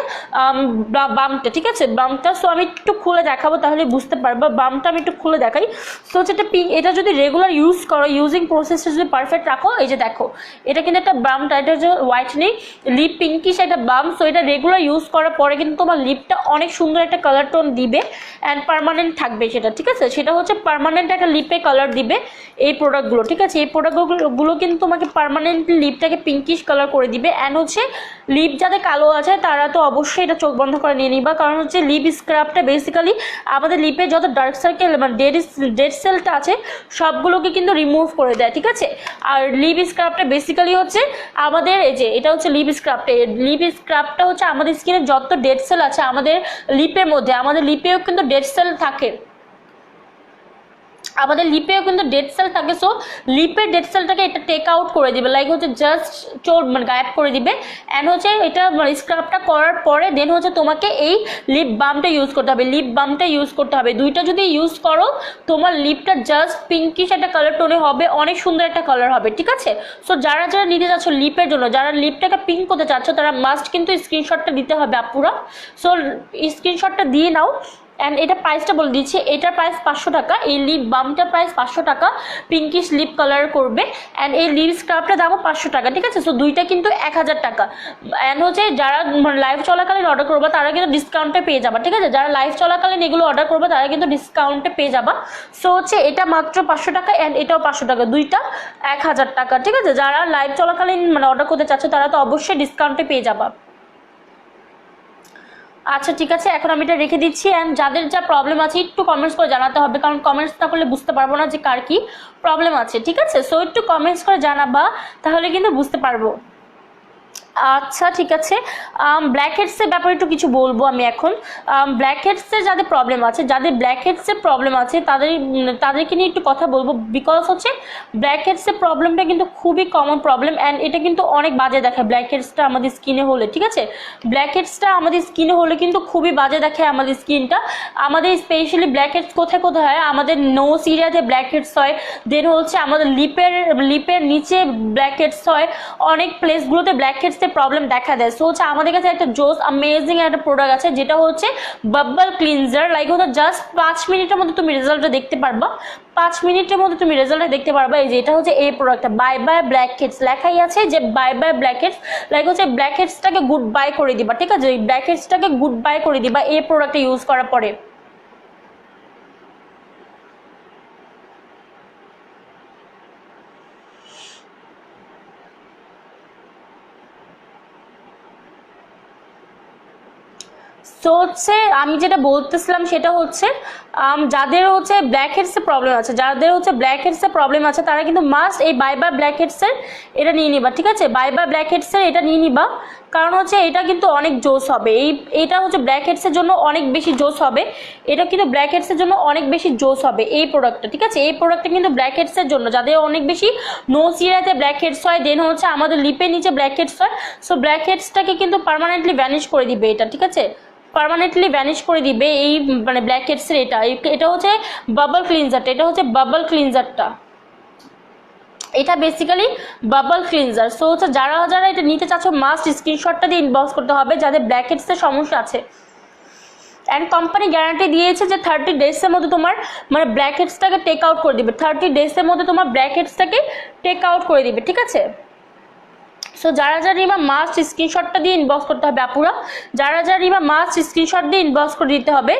Speaker 1: বামটা, ঠিক আছে, বামটা। সো আমি একটু খুলে দেখাবো তাহলে বুঝতে পারবো, বামটা আমি একটু খুলে দেখাই। সো হচ্ছে এটা এটা যদি রেগুলার ইউজ করো, ইউজিং প্রসেসটা যদি পারফেক্ট রাখো, এই যে দেখো এটা কিন্তু একটা বামটা, এটা হচ্ছে হোয়াইটনিং লিপ পিঙ্কিশ একটা বাম। সো এটা রেগুলার ইউজ করার পরে কিন্তু তোমার লিপটা অনেক সুন্দর একটা কালার টোন দিবে অ্যান্ড পার্মানেন্ট থাকবে সেটা, ঠিক আছে, সেটা হচ্ছে পার্মানেন্ট একটা লিপে কালার দিবে এই প্রোডাক্টগুলো, ঠিক আছে। এই প্রোডাক্টগুলো কিন্তু তোমাকে পার্মানেন্টলি লিপটাকে পিঙ্কিশ কালার করে দিবে। অ্যান্ড হচ্ছে লিপ যাদের কালো আছে তারা তো অবশ্যই এটা চোখ বন্ধ করে নিয়ে নিবা, কারণ হচ্ছে লিপ স্ক্রাবটা বেসিক্যালি আমাদের লিপে যত ডার্ক সার্কেল মানে ডেড সেলটা আছে সবগুলোকে কিন্তু রিমুভ করে দেয়, ঠিক আছে। আর লিপ স্ক্রাবটা বেসিক্যালি হচ্ছে আমাদের এই যে এটা হচ্ছে লিপ স্ক্রাবটা, লিপ স্ক্রাবটা হচ্ছে আমাদের স্কিনে যত ডেড সেল আছে আমাদের লিপের মধ্যে, আমাদের লিপেও কিন্তু ডেড সেল থাকে, আমাদের লিপেও কিন্তু ডেড সেল থাকে। সো লিপের ডেড সেলটাকে এটা টেক আউট করে দিবে, লাইক হচ্ছে জাস্ট চোর মানে গায়েব করে দিবে। অ্যান্ড হচ্ছে এটা স্ক্রাবটা করার পরে দেন হচ্ছে তোমাকে এই লিপ বামটা ইউজ করতে হবে, লিপ বামটা ইউজ করতে হবে। দুইটা যদি ইউজ করো তোমার লিপটা জাস্ট পিঙ্কিশ একটা কালার টোনে হবে, অনেক সুন্দর একটা কালার হবে, ঠিক আছে। সো যারা যারা নিতে চাচ্ছ লিপের জন্য, যারা লিপটাকে পিঙ্ক করতে চাচ্ছ তারা মাস্ট কিন্তু স্ক্রিনশটটা দিতে হবে আপুরা। সো স্ক্রিনশটটা দিয়ে নাও, অ্যান্ড এটা প্রাইসটা বলে দিচ্ছি, এটার প্রাইস 500 টাকা, এই লিপ বামটার প্রাইস 500 টাকা, পিঙ্কিশ লিপ কালার করবে, অ্যান্ড এই লিপ স্ক্রাবটার দামও 500 টাকা, ঠিক আছে। সো দুইটা কিন্তু 1000 টাকা। অ্যান্ড হচ্ছে যারা লাইভ চলাকালীন অর্ডার করবে তারা কিন্তু ডিসকাউন্টে পেয়ে যাবা, ঠিক আছে। যারা লাইভ চলাকালীন এগুলো অর্ডার করবে তারা কিন্তু ডিসকাউন্টে পেয়ে যাবা। সো হচ্ছে এটা মাত্র 500 টাকা অ্যান্ড এটাও 500 টাকা, দুইটা 1000 টাকা, ঠিক আছে। যারা লাইভ চলাকালীন অর্ডার করতে চাচ্ছে তারা তো অবশ্যই ডিসকাউন্টে পেয়ে যাবা। আচ্ছা ঠিক আছে, এখন আমি এটা রেখে দিচ্ছি। অ্যান্ড যাদের যা প্রবলেম আছে একটু কমেন্টস করে জানাতে হবে, কারণ কমেন্টস না করলে বুঝতে পারবো না যে কার কি প্রবলেম আছে, ঠিক আছে। সো একটু কমেন্টস করে জানাবা, তাহলে কিন্তু বুঝতে পারবো। আচ্ছা ঠিক আছে, ব্ল্যাক হেডসের ব্যাপারে একটু কিছু বলবো আমি এখন। ব্ল্যাক হেডসের যাদের প্রবলেম আছে, যাদের ব্ল্যাক হেডসের প্রবলেম আছে তাদেরকে নিয়ে একটু কথা বলবো, বিকজ হচ্ছে ব্ল্যাক হেডসের প্রবলেমটা কিন্তু খুবই কমন প্রবলেম অ্যান্ড এটা কিন্তু অনেক বাজে দেখায় ব্ল্যাক হেডসটা আমাদের স্কিনে হলে, ঠিক আছে। ব্ল্যাক হেডসটা আমাদের স্কিনে হলে কিন্তু খুবই বাজে দেখায় আমাদের স্কিনটা। আমাদের স্পেশালি ব্ল্যাক হেডস কোথায় কোথায় হয়, আমাদের নোজ এরিয়াতে ব্ল্যাক হেডস হয়, দেন হচ্ছে আমাদের লিপের নিচে ব্ল্যাক হেডস হয়, অনেক প্লেসগুলোতে ব্ল্যাক হেডস প্রবলেম দেখা দেয়। সো হচ্ছে আমাদের কাছে একটা জোস অ্যামেজিং একটা প্রোডাক্ট আছে যেটা হচ্ছে বাবল ক্লিনজার। লাইক হচ্ছে জাস্ট 5 মিনিটের মধ্যে তুমি রেজাল্টটা দেখতে পারবা, 5 মিনিটের মধ্যে তুমি রেজাল্টটা দেখতে পারবা। এই যে এটা হচ্ছে এই প্রোডাক্টটা, বাই বাই ব্ল্যাক হেডস লেখাই আছে যে bye bye blackheads, like হচ্ছে ব্ল্যাক হেডসটাকে গুড বাই করে দিবা, ঠিক আছে। এই ব্ল্যাক হেডসটাকে গুড বাই করে দিবা এই প্রোডাক্টটা ইউজ করার পরে। সো হচ্ছে আমি যেটা বলতেছিলাম সেটা হচ্ছে যাদের হচ্ছে ব্ল্যাক হেডসের প্রবলেম আছে, যাদের হচ্ছে ব্ল্যাক হেডসের প্রবলেম আছে তারা কিন্তু মাস্ট এই বাই বাই ব্ল্যাক হেডসের এটা নিয়ে নিবা, ঠিক আছে। বাই বাই ব্ল্যাক হেডসের এটা নিয়ে নিবা, কারণ হচ্ছে এটা কিন্তু অনেক জোস হবে। এটা হচ্ছে ব্ল্যাক হেডসের জন্য অনেক বেশি জোস হবে, এটা কিন্তু ব্ল্যাক হেডসের জন্য অনেক বেশি জোস হবে এই প্রোডাক্টটা, ঠিক আছে। এই প্রোডাক্টটা কিন্তু ব্ল্যাক হেডসের জন্য, যাদের অনেক বেশি নোজ এরিয়াতে ব্ল্যাক হেডস হয়, দেন হচ্ছে আমাদের লিপের নিচে ব্ল্যাক হেডস হয়। সো ব্ল্যাক হেডসটাকে কিন্তু পার্মানেন্টলি ভ্যানিশ করে দিবে এটা, ঠিক আছে। পার্মানেন্টলি ভ্যানিশ করে দিবে এই ব্ল্যাক হেডসের এটা হচ্ছে বাবল ক্লিনজারটা, এটা হচ্ছে বাবল ক্লিনজারটা, এটা বেসিক্যালি বাবল ক্লিনজার। সো হচ্ছে যারা যারা এটা নিতে চাচ্ছ মাস্ট স্ক্রিনশটটা দিয়ে ইনবক্স করতে হবে যাদের ব্ল্যাক হেডসের সমস্যা আছে। অ্যান্ড কোম্পানি গ্যারান্টি দিয়েছে যে 30 ডেজের মধ্যে তোমার ব্ল্যাক হেডসটাকে টেক আউট করে দিবে, 30 ডেজের মধ্যে তোমার ব্ল্যাক হেডসটাকে টেক আউট করে দিবে, ঠিক আছে। সো যারা যারা নিবা মাস্ট স্ক্রিনশটটা দিয়ে ইনবক্স করতে হবে আপুরা, যারা যারা নিবা মাস্ট স্ক্রিনশট দিয়ে ইনবক্স করে দিতে হবে,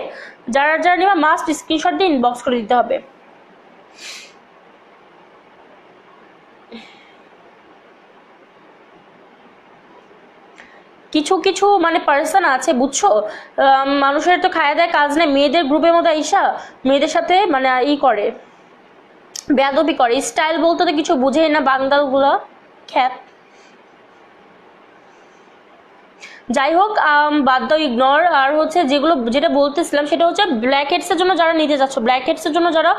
Speaker 1: যারা যারা নিবা মাস্ট স্ক্রিনশট দিয়ে ইনবক্স করে দিতে হবে। কিছু কিছু পার্সন আছে বুঝছো, মানুষের তো খায়া দেয় কাজ নেই, মেয়েদের গ্রুপের মধ্যে আইসা মেয়েদের সাথে করে বেয়াদবি করে, স্টাইল বলতে তো কিছু বুঝেই না বাঙ্গালগুলো খ্যাত। যাই হোক বাদ দাও, ইগনোর। আর হচ্ছে যেটা বলতেছিলাম সেটা হচ্ছে ব্ল্যাক হেডসের জন্য যারা নিতে যাচ্ছ, ব্ল্যাক হেডসের জন্য যারা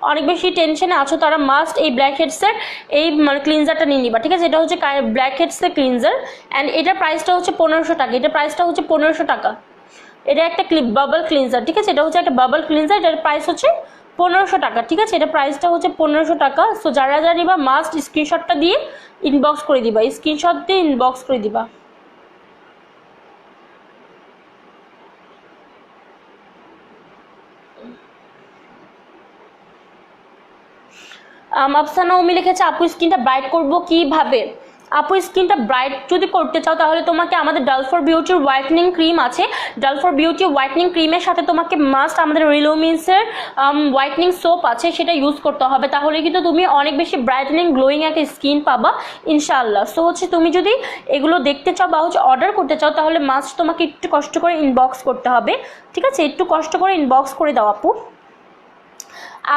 Speaker 1: অনেক বেশি টেনশনে আছো তারা মাস্ট এই ব্ল্যাক হেডসের এই ক্লিনজারটা নিয়ে নিবা, ঠিক আছে। এটা হচ্ছে ব্ল্যাক হেডসের ক্লিনজার অ্যান্ড এটার প্রাইসটা হচ্ছে 1500 টাকা, এটার প্রাইসটা হচ্ছে 1500 টাকা। এটা একটা বাবল ক্লিনজার, ঠিক আছে। এটা হচ্ছে একটা বাবল ক্লিনজার, এটার প্রাইস হচ্ছে 1500 টাকা, ঠিক আছে। এটা প্রাইসটা হচ্ছে 1500 টাকা। সো যারা যারা নিবা মাস্ট স্ক্রিনশটটা দিয়ে ইনবক্স করে দিবা, স্ক্রিনশট দিয়ে ইনবক্স করে দিবা। আফসানা উমি লিখেছে আপু স্কিনটা ব্রাইট করবো কিভাবে। আপু স্কিনটা ব্রাইট যদি করতে চাও তাহলে তোমাকে আমাদের ডাল ফর বিউটির হোয়াইটনিং ক্রিম আছে, ডাল ফর বিউটি হোয়াইটনিং ক্রিমের সাথে তোমাকে মাস্ট আমাদের রিলোমিন্সের হোয়াইটনিং সোপ আছে সেটা ইউজ করতে হবে, তাহলে কিন্তু তুমি অনেক বেশি ব্রাইটনিং গ্লোয়িং একটা স্কিন পাবা ইনশাআল্লাহ। সো হচ্ছে তুমি যদি এগুলো দেখতে চাও বা হচ্ছে অর্ডার করতে চাও তাহলে মাস্ট তোমাকে একটু কষ্ট করে ইনবক্স করতে হবে, ঠিক আছে। একটু কষ্ট করে ইনবক্স করে দাও আপু।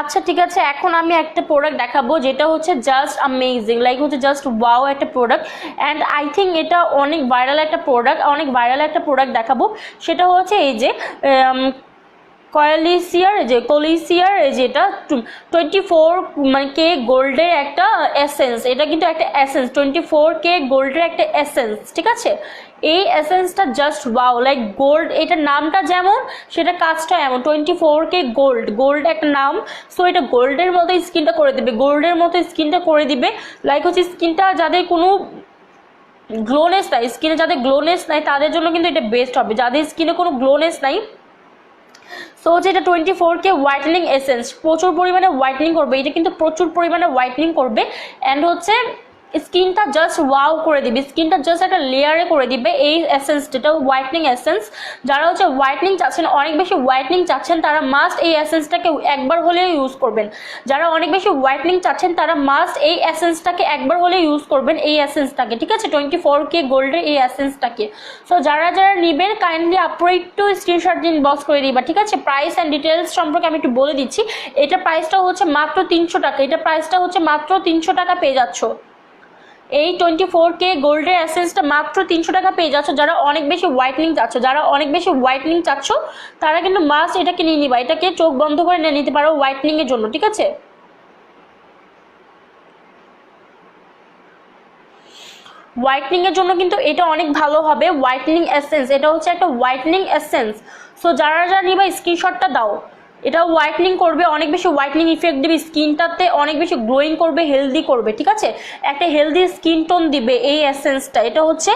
Speaker 1: আচ্ছা ঠিক আছে, এখন আমি একটা প্রোডাক্ট দেখাবো যেটা হচ্ছে জাস্ট অ্যামেজিং, লাইক হচ্ছে জাস্ট ওয়াও একটা প্রোডাক্ট অ্যান্ড আই থিঙ্ক এটা অনেক ভাইরাল একটা প্রোডাক্ট দেখাবো। সেটা হচ্ছে এই যে কলিসিয়ার যেটা 24K গোল্ডের একটা এসেন্স, এটা কিন্তু একটা এসেন্স 24K গোল্ডের একটা এসেন্স, ঠিক আছে। এই এসেন্সটা জাস্ট ওয়াও, লাইক গোল্ড, এটার নামটা যেমন সেটা কাজটা এমন, 24K গোল্ড একটা নাম। সো এটা গোল্ডের মতো স্কিনটা করে দিবে, লাইক হচ্ছে স্কিনটা যাদের কোনো গ্লোনেস নাই, স্কিনে যাদের গ্লোনেস নাই তাদের জন্য কিন্তু এটা বেস্ট হবে। যাদের স্কিনে কোনো গ্লোনেস নাই সো হচ্ছে এটা 24K হোয়াইটেনিং এসেন্স, প্রচুর পরিমাণে হোয়াইটেনিং করবে, এটা কিন্তু প্রচুর পরিমাণে হোয়াইটেনিং করবে অ্যান্ড হচ্ছে স্কিনটা জাস্ট ওয়াও করে দিবে, স্কিনটা জাস্ট একটা লেয়ারে করে দিবে এই এসেন্সটা। এটা হোয়াইটেনিং এসেন্স, যারা হচ্ছে হোয়াইটেনিং চাচ্ছেন, অনেক বেশি হোয়াইটেনিং চাচ্ছেন, তারা মাস্ট এই এসেন্সটাকে একবার হলেও ইউজ করবেন। যারা অনেক বেশি হোয়াইটেনিং চাচ্ছেন তারা মাস্ট এই এসেন্সটাকে একবার হলেও ইউজ করবেন, এই এসেন্সটাকে, ঠিক আছে, 24K গোল্ডের এই এসেন্সটাকে। সো যারা যারা নেবেন কাইন্ডলি আপনারা একটু স্ক্রিনশট দিন, বক্স করে দিবা, ঠিক আছে। প্রাইস অ্যান্ড ডিটেলস সম্পর্কে আমি একটু বলে দিচ্ছি। এটা প্রাইসটা হচ্ছে মাত্র 300 টাকা, এটা প্রাইসটা হচ্ছে মাত্র 300 টাকা পেয়ে যাচ্ছ। এই 24K গোল্ডের এসেন্সটা মাত্র 300 টাকা পেয়ে যাচ্ছ। যারা অনেক বেশি হোয়াইটেনিং চাচ্ছ, যারা অনেক বেশি হোয়াইটেনিং চাচ্ছ তারা কিন্তু মাস্ট এটাকে নিয়ে নিবা, এটাকে চোখ বন্ধ করে নিয়ে নিতে পারো হোয়াইটেনিং এর জন্য, ঠিক আছে। হোয়াইটেনিং এর জন্য কিন্তু এটা অনেক ভালো হবে, হোয়াইটেনিং এসেন্স, এটা হচ্ছে একটা হোয়াইটেনিং এসেন্স। সো যারা যারা নিবা স্ক্রিনশটটা দাও। এটা হোয়াইটেনিং করবে, অনেক বেশি হোয়াইটেনিং ইফেক্ট দিবে, স্কিনটাতে অনেক বেশি গ্লোয়িং করবে, হেলদি করবে, ঠিক আছে, একটা হেলদি স্কিন টোন দিবে এই এসেন্সটা। এটা হচ্ছে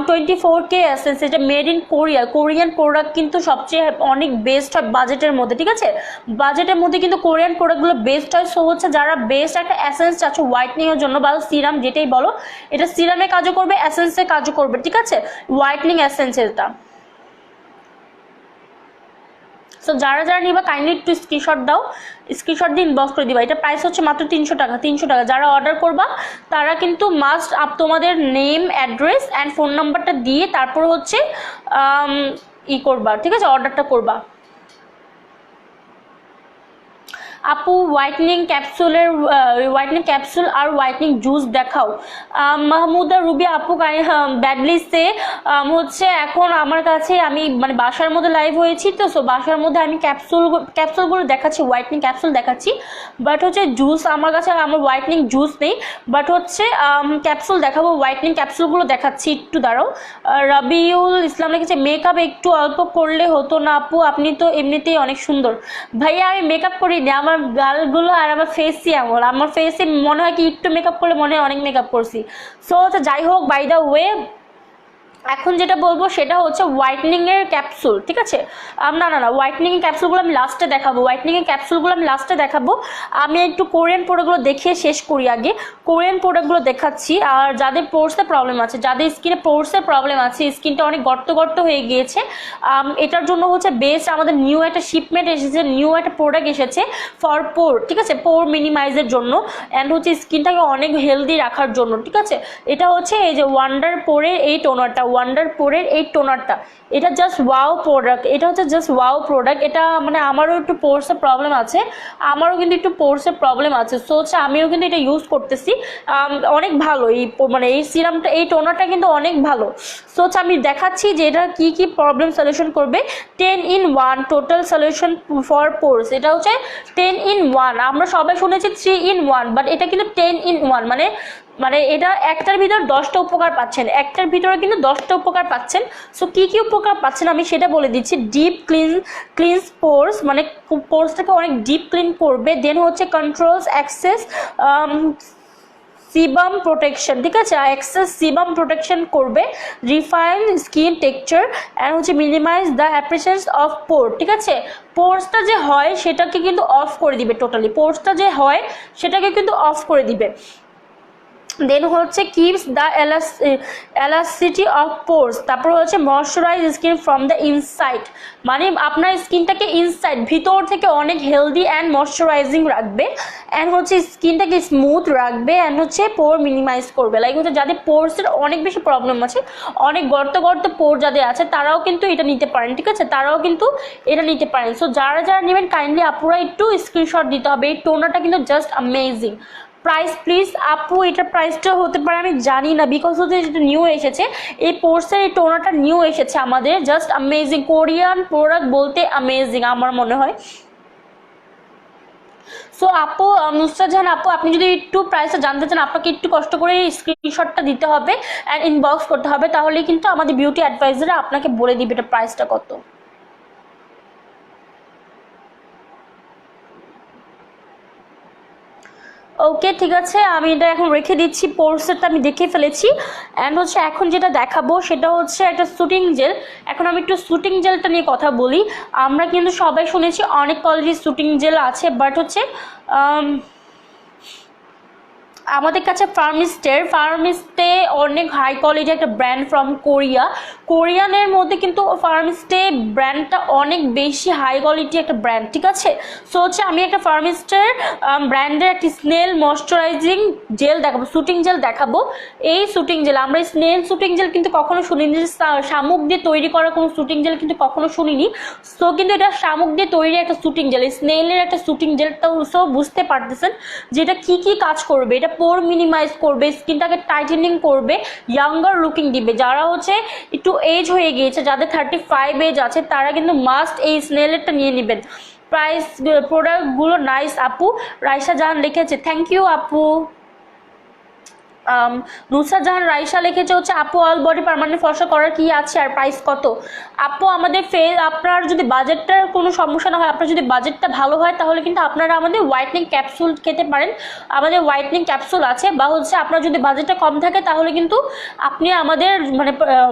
Speaker 1: 24K এসেন্স, এটা made in Korea, Korean product কিন্তু সবচেয়ে অনেক বেস্ট হয় বাজেটের মধ্যে, ঠিক আছে, বাজেটের মধ্যে কিন্তু কোরিয়ান প্রোডাক্টগুলো বেস্ট হয়। সো হচ্ছে যারা বেস্ট একটা এসেন্স চাচ্ছ হোয়াইটেনিং এর জন্য বা সিরাম যেটাই বলো, এটা সিরামে কাজও করবে, এসেন্সে কাজও করবে, ঠিক আছে, হোয়াইটেনিং এসেন্স এটা। সো যারা যারা নিবা কাইন্ডলি একটু স্ক্রিনশট দাও, স্ক্রিনশট দিয়ে ইনবক্স করে দিবা। এটা প্রাইস হচ্ছে মাত্র 300 টাকা, 300 টাকা। যারা অর্ডার করবা তারা কিন্তু মাস্ট তোমাদের নেম, অ্যাড্রেস অ্যান্ড ফোন নাম্বারটা দিয়ে তারপর হচ্ছে করবা, ঠিক আছে, অর্ডারটা করবা। আপু হোয়াইটনিং ক্যাপসুলের হোয়াইটনিং ক্যাপসুল আর হোয়াইটনিং জুস দেখাও। মাহমুদা রুবি আপু ব্যাডলি সে হচ্ছে এখন আমার কাছে, আমি মানে বাসার মধ্যে লাইভ হয়েছি তো, সো বাসার মধ্যে আমি ক্যাপসুলগুলো দেখাচ্ছি, হোয়াইটনিং ক্যাপসুল দেখাচ্ছি, বাট হচ্ছে জুস আমার কাছে, আমার হোয়াইটনিং জুস নেই, বাট হচ্ছে ক্যাপসুল দেখাবো, হোয়াইটনিং ক্যাপসুলগুলো দেখাচ্ছি, একটু দাঁড়াও। রাবিউল ইসলাম লিখেছে মেকআপ একটু অল্প করলে হতো না আপু, আপনি তো এমনিতেই অনেক সুন্দর। ভাইয়া আমি মেকআপ করি না, আমার গালগুলো আর আমার ফেসই এমন, আমার ফেসে মনে হয় কি একটু মেকআপ করলে মনে হয় অনেক মেকআপ করছি। সো যাই হোক, বাই দ্য ওয়ে এখন যেটা বলবো সেটা হচ্ছে হোয়াইটনিং এর ক্যাপসুল, ঠিক আছে, না না না, হোয়াইটনিং এর ক্যাপসুলগুলো আমি লাস্টে দেখাবো, হোয়াইটনিং এর ক্যাপসুলগুলো আমি লাস্টে দেখাবো। আমি একটু কোরিয়ান প্রোডাক্টগুলো দেখিয়ে শেষ করি আগে। কোরিয়ান প্রোডাক্টগুলো দেখাচ্ছি। আর যাদের পোর্সে প্রবলেম আছে, যাদের স্কিনে পোর্সের প্রবলেম আছে, স্কিনটা অনেক গর্ত গর্ত হয়ে গিয়েছে, এটার জন্য হচ্ছে বেস্ট আমাদের নিউ একটা শিপমেন্ট এসেছে, নিউ একটা প্রোডাক্ট এসেছে ফর পোর, ঠিক আছে, পোর মিনিমাইজের জন্য অ্যান্ড হচ্ছে স্কিনটাকে অনেক হেলদি রাখার জন্য, ঠিক আছে। এটা হচ্ছে এই যে ওয়ান্ডার পোরের এই টোনারটা, ওয়ান্ডার পোরের এই টোনারটা, এটা জাস্ট ওয়াও প্রোডাক্ট, এটা হচ্ছে জাস্ট ওয়াও প্রোডাক্ট। এটা মানে আমারও একটু পোর্সের প্রবলেম আছে, আমারও কিন্তু একটু পোর্সের প্রবলেম আছে, সো হচ্ছে আমিও কিন্তু এটা ইউজ করতেছি, অনেক ভালো এই মানে এই সিরামটা, এই টোনারটা কিন্তু অনেক ভালো। সো হচ্ছে আমি দেখাচ্ছি যে এটা কি কি প্রবলেম সলিউশন করবে। 10 in 1 টোটাল সলিউশন ফর পোর্স, এটা হচ্ছে 10 in 1, আমরা সবাই শুনেছি 3 in 1, বাট এটা কিন্তু 10 in 1, মানে মানে এটা একটার ভিতর 10টা উপকার পাচ্ছেন, একটার ভিতরে কিন্তু 10টা উপকার পাচ্ছেন। সো কি কি উপকার পাচ্ছেন আমি সেটা বলে দিচ্ছি। ডিপ ক্লিনস পোর্স, মানে পোর্সটাকে অনেক ডিপ ক্লিন করবে। দেন হচ্ছে কন্ট্রোলস অ্যাক্সেস সিবাম প্রোটেকশন, ঠিক আছে, এক্সেস সিবাম প্রোটেকশন করবে, রিফাইন স্কিন টেক্সচার অ্যান্ড হচ্ছে মিনিমাইজ দ্য অ্যাপ্রেসেন্স অফ পোর, ঠিক আছে, পোর্সটা যে হয় সেটাকে কিন্তু অফ করে দিবে, টোটালি পোর্সটা যে হয় সেটাকে কিন্তু অফ করে দিবে। দেন হচ্ছে কিপস দ্য এলাস্টিসিটি অফ পোর্স, তারপর হচ্ছে moisturise skin from the inside, মানে আপনার স্কিনটাকে ইনসাইড ভিতর থেকে অনেক হেলদি অ্যান্ড ময়শ্চারাইজিং রাখবে অ্যান্ড হচ্ছে স্কিনটাকে স্মুথ রাখবে অ্যান্ড হচ্ছে পোর মিনিমাইজ করবে। লাইক হচ্ছে যাদের পোর্সের অনেক বেশি প্রবলেম আছে, অনেক গর্ত গর্ত পোর যাদের আছে, তারাও কিন্তু এটা নিতে পারেন, ঠিক আছে, তারাও কিন্তু এটা নিতে পারেন। সো যারা যারা নেবেন কাইন্ডলি আপুরা একটু স্ক্রিনশট দিতে হবে। এই টোনারটা কিন্তু জাস্ট অ্যামেজিং। প্রাইস প্লিজ আপু, এটার প্রাইসটা হতে পারে আমি জানি না, বিকজ হচ্ছে যেটা নিউ এসেছে, এই পোর্সের এই টোনারটা নিউ এসেছে আমাদের, জাস্ট অ্যামেজিং, কোরিয়ান প্রোডাক্ট বলতে অ্যামেজিং আমার মনে হয়। সো আপু নুসরাত জাহান আপু, আপনি যদি একটু প্রাইসটা জানতে চান আপনাকে একটু কষ্ট করে স্ক্রিনশটটা দিতে হবে অ্যান্ড ইনবক্স করতে হবে, তাহলেই কিন্তু আমাদের বিউটি অ্যাডভাইজার আপনাকে বলে দিবে এটা প্রাইসটা কত। ওকে ঠিক আছে, আমি এটা এখন রেখে দিচ্ছি, পোর্সেরটা আমি দেখে ফেলেছি। অ্যান্ড হচ্ছে এখন যেটা দেখাবো সেটা হচ্ছে একটা শুটিং জেল। এখন আমি একটু শুটিং জেলটা নিয়ে কথা বলি। আমরা কিন্তু সবাই শুনেছি অনেক কোয়ালিটির শুটিং জেল আছে, বাট হচ্ছে আমাদের কাছে ফার্মিস্টে অনেক হাই কোয়ালিটি একটা ব্র্যান্ড ফ্রম কোরিয়ানের মধ্যে কিন্তু ফার্মিস্টে ব্র্যান্ডটা অনেক বেশি হাই কোয়ালিটি একটা ব্র্যান্ড, ঠিক আছে। সো হচ্ছে আমি একটা ফার্মিস্টের ব্র্যান্ডের একটি স্নেল ময়শ্চারাইজিং জেল দেখাবো, শুটিং জেল দেখাবো। এই শুটিং জেল আমরা স্নেল শুটিং জেল কিন্তু কখনো শুনিনি, শামুক দিয়ে তৈরি করা কোনো শুটিং জেল কিন্তু কখনো শুনিনি। সো কিন্তু এটা শামুক দিয়ে তৈরি একটা শুটিং জেল, স্নেলের একটা শুটিং জেলটা সো বুঝতে পারতেছেন যেটা কি কি কাজ করবে। এটা পোর মিনিমাইজ করবে, স্কিনটাকে টাইটেনিং করবে, ইয়াঙ্গার লুকিং দিবে। যারা হচ্ছে একটু এজ হয়ে গিয়েছে, যাদের 35 এজ আছে, তারা কিন্তু মাস্ট এই স্নেলেরটা নিয়ে নেবেন। প্রাইস প্রোডাক্টগুলো নাইস আপু, রাইসা জাহান লিখেছে, থ্যাংক ইউ আপু। নুসরাত জাহান রাইসা লিখেছে হচ্ছে আপু অল বডি পার্মানেন্ট ফর্সা করার কি আছে আর প্রাইস কত? আপু আমাদের আপনার যদি বাজেটটার কোনো সমস্যা না হয়, আপনার যদি বাজেটটা ভালো হয়, তাহলে কিন্তু আপনারা আমাদের হোয়াইটনিং ক্যাপসুল খেতে পারেন। আমাদের হোয়াইটনিং ক্যাপসুল আছে, বা হচ্ছে আপনার যদি বাজেটটা কম থাকে তাহলে কিন্তু আপনি আমাদের মানে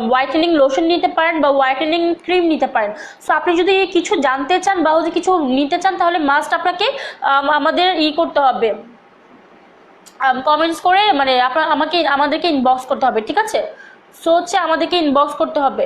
Speaker 1: হোয়াইটেনিং লোশন নিতে পারেন বা হোয়াইটেনিং ক্রিম নিতে পারেন। সো আপনি যদি কিছু জানতে চান বা হচ্ছে কিছু নিতে চান, তাহলে মাস্ট আপনাকে আমাদের করতে হবে, কমেন্টস করে মানে আমাদেরকে ইনবক্স করতে হবে, ঠিক আছে। সো হচ্ছে আমাদেরকে ইনবক্স করতে হবে।